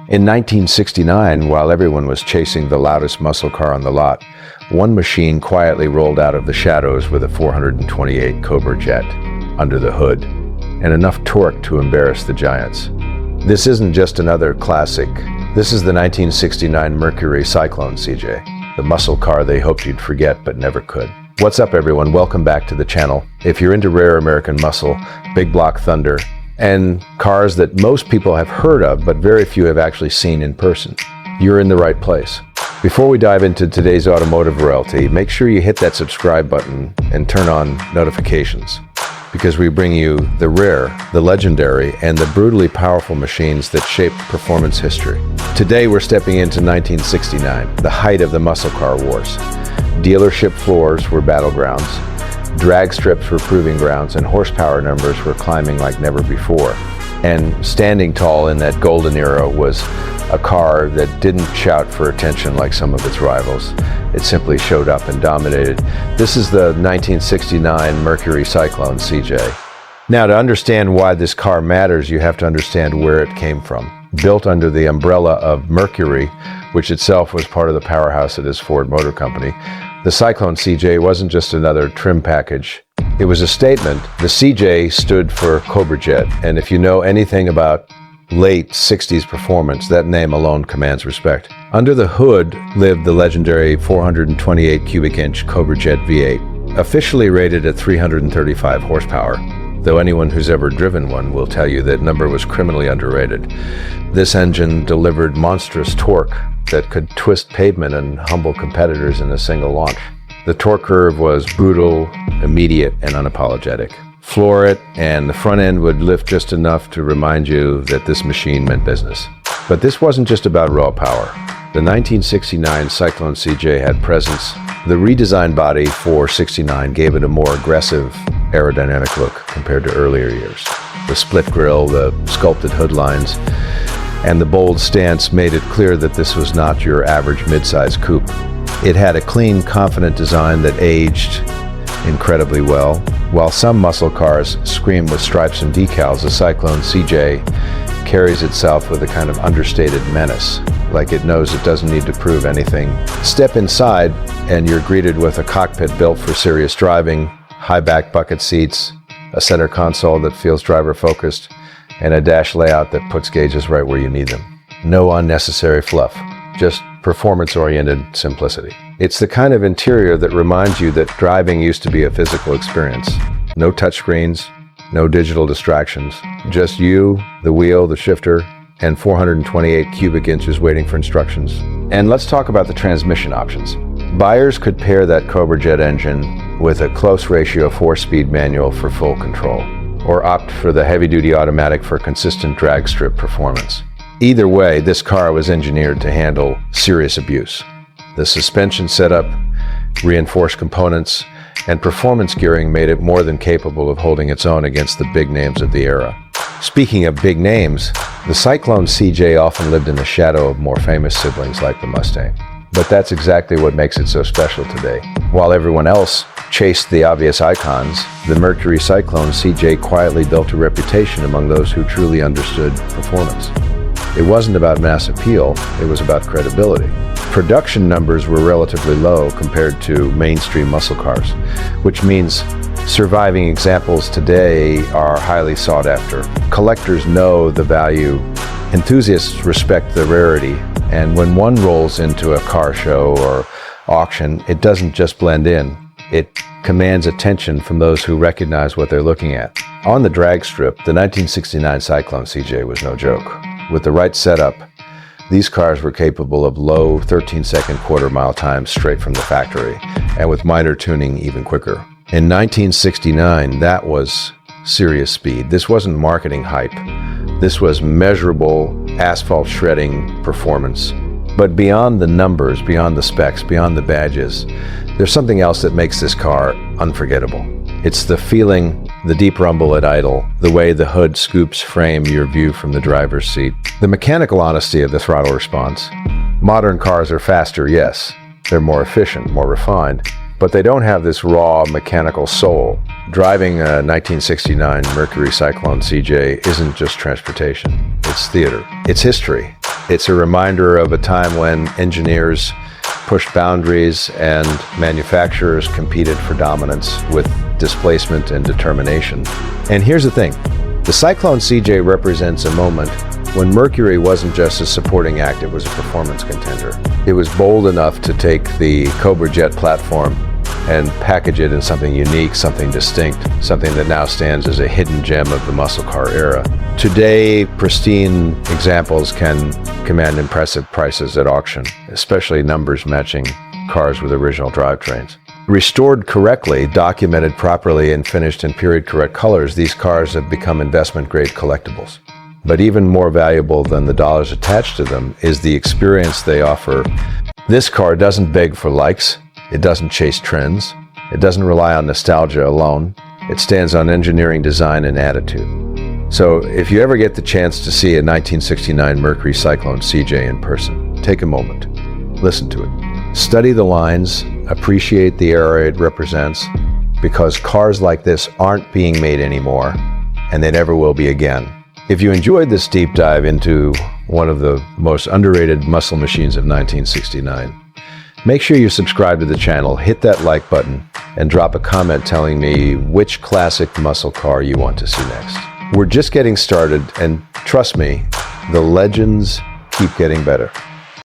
In 1969, while everyone was chasing the loudest muscle car on the lot, one machine quietly rolled out of the shadows with a 428 Cobra Jet under the hood, and enough torque to embarrass the giants. This isn't just another classic. This is the 1969 Mercury Cyclone, CJ, the muscle car they hoped you'd forget but never could. What's up, everyone? Welcome back to the channel. If you're into rare American muscle, big block thunder, and cars that most people have heard of but very few have actually seen in person, you're in the right place. Before we dive into today's automotive royalty, make sure you hit that subscribe button and turn on notifications, because we bring you the rare, the legendary, and the brutally powerful machines that shaped performance history. Today we're stepping into 1969, the height of the muscle car wars. Dealership floors were battlegrounds, drag strips were proving grounds, and horsepower numbers were climbing like never before. And standing tall in that golden era was a car that didn't shout for attention like some of its rivals. It simply showed up and dominated. This is the 1969 Mercury Cyclone, CJ. Now, to understand why this car matters, you have to understand where it came from. Built under the umbrella of Mercury, which itself was part of the powerhouse that is Ford Motor Company, the Cyclone CJ wasn't just another trim package. It was a statement. The CJ stood for Cobra Jet, and if you know anything about late 60s performance, that name alone commands respect. Under the hood lived the legendary 428 cubic inch Cobra Jet V8, officially rated at 335 horsepower, though anyone who's ever driven one will tell you that number was criminally underrated. This engine delivered monstrous torque that could twist pavement and humble competitors in a single launch. The torque curve was brutal, immediate, and unapologetic. Floor it, and the front end would lift just enough to remind you that this machine meant business. But this wasn't just about raw power. The 1969 Cyclone CJ had presence. The redesigned body for 69 gave it a more aggressive aerodynamic look compared to earlier years. The split grille, the sculpted hood lines, and the bold stance made it clear that this was not your average mid-size coupe. It had a clean, confident design that aged incredibly well. While some muscle cars scream with stripes and decals, the Cyclone CJ carries itself with a kind of understated menace, like it knows it doesn't need to prove anything. Step inside and you're greeted with a cockpit built for serious driving, high back bucket seats, a center console that feels driver focused, and a dash layout that puts gauges right where you need them. No unnecessary fluff, just performance-oriented simplicity. It's the kind of interior that reminds you that driving used to be a physical experience. No touchscreens, no digital distractions, just you, the wheel, the shifter, and 428 cubic inches waiting for instructions. And let's talk about the transmission options. Buyers could pair that Cobra Jet engine with a close ratio 4-speed manual for full control, or opt for the heavy-duty automatic for consistent drag strip performance. Either way, this car was engineered to handle serious abuse. The suspension setup, reinforced components, and performance gearing made it more than capable of holding its own against the big names of the era. Speaking of big names, the Cyclone CJ often lived in the shadow of more famous siblings like the Mustang. But that's exactly what makes it so special today. While everyone else chased the obvious icons, the Mercury Cyclone CJ quietly built a reputation among those who truly understood performance. It wasn't about mass appeal, it was about credibility. Production numbers were relatively low compared to mainstream muscle cars, which means surviving examples today are highly sought after. Collectors know the value, enthusiasts respect the rarity, and when one rolls into a car show or auction, it doesn't just blend in. It commands attention from those who recognize what they're looking at. On the drag strip, the 1969 Cyclone CJ was no joke. With the right setup, these cars were capable of low 13-second quarter-mile times straight from the factory, and with minor tuning even quicker. In 1969, that was serious speed. This wasn't marketing hype. This was measurable asphalt shredding performance. But beyond the numbers, beyond the specs, beyond the badges, there's something else that makes this car unforgettable. It's the feeling, the deep rumble at idle, the way the hood scoops frame your view from the driver's seat, the mechanical honesty of the throttle response. Modern cars are faster, yes. They're more efficient, more refined, but they don't have this raw mechanical soul. Driving a 1969 Mercury Cyclone CJ isn't just transportation. It's theater. It's history. It's a reminder of a time when engineers pushed boundaries and manufacturers competed for dominance with displacement and determination. And here's the thing, the Cyclone CJ represents a moment when Mercury wasn't just a supporting act, it was a performance contender. It was bold enough to take the Cobra Jet platform and package it in something unique, something distinct, something that now stands as a hidden gem of the muscle car era. Today, pristine examples can command impressive prices at auction, especially numbers matching cars with original drivetrains. Restored correctly, documented properly, and finished in period-correct colors, these cars have become investment-grade collectibles. But even more valuable than the dollars attached to them is the experience they offer. This car doesn't beg for likes. It doesn't chase trends. It doesn't rely on nostalgia alone. It stands on engineering, design, and attitude. So if you ever get the chance to see a 1969 Mercury Cyclone CJ in person, take a moment, listen to it. Study the lines, appreciate the era it represents, because cars like this aren't being made anymore, and they never will be again. If you enjoyed this deep dive into one of the most underrated muscle machines of 1969, make sure you subscribe to the channel, hit that like button, and drop a comment telling me which classic muscle car you want to see next. We're just getting started, and trust me, the legends keep getting better.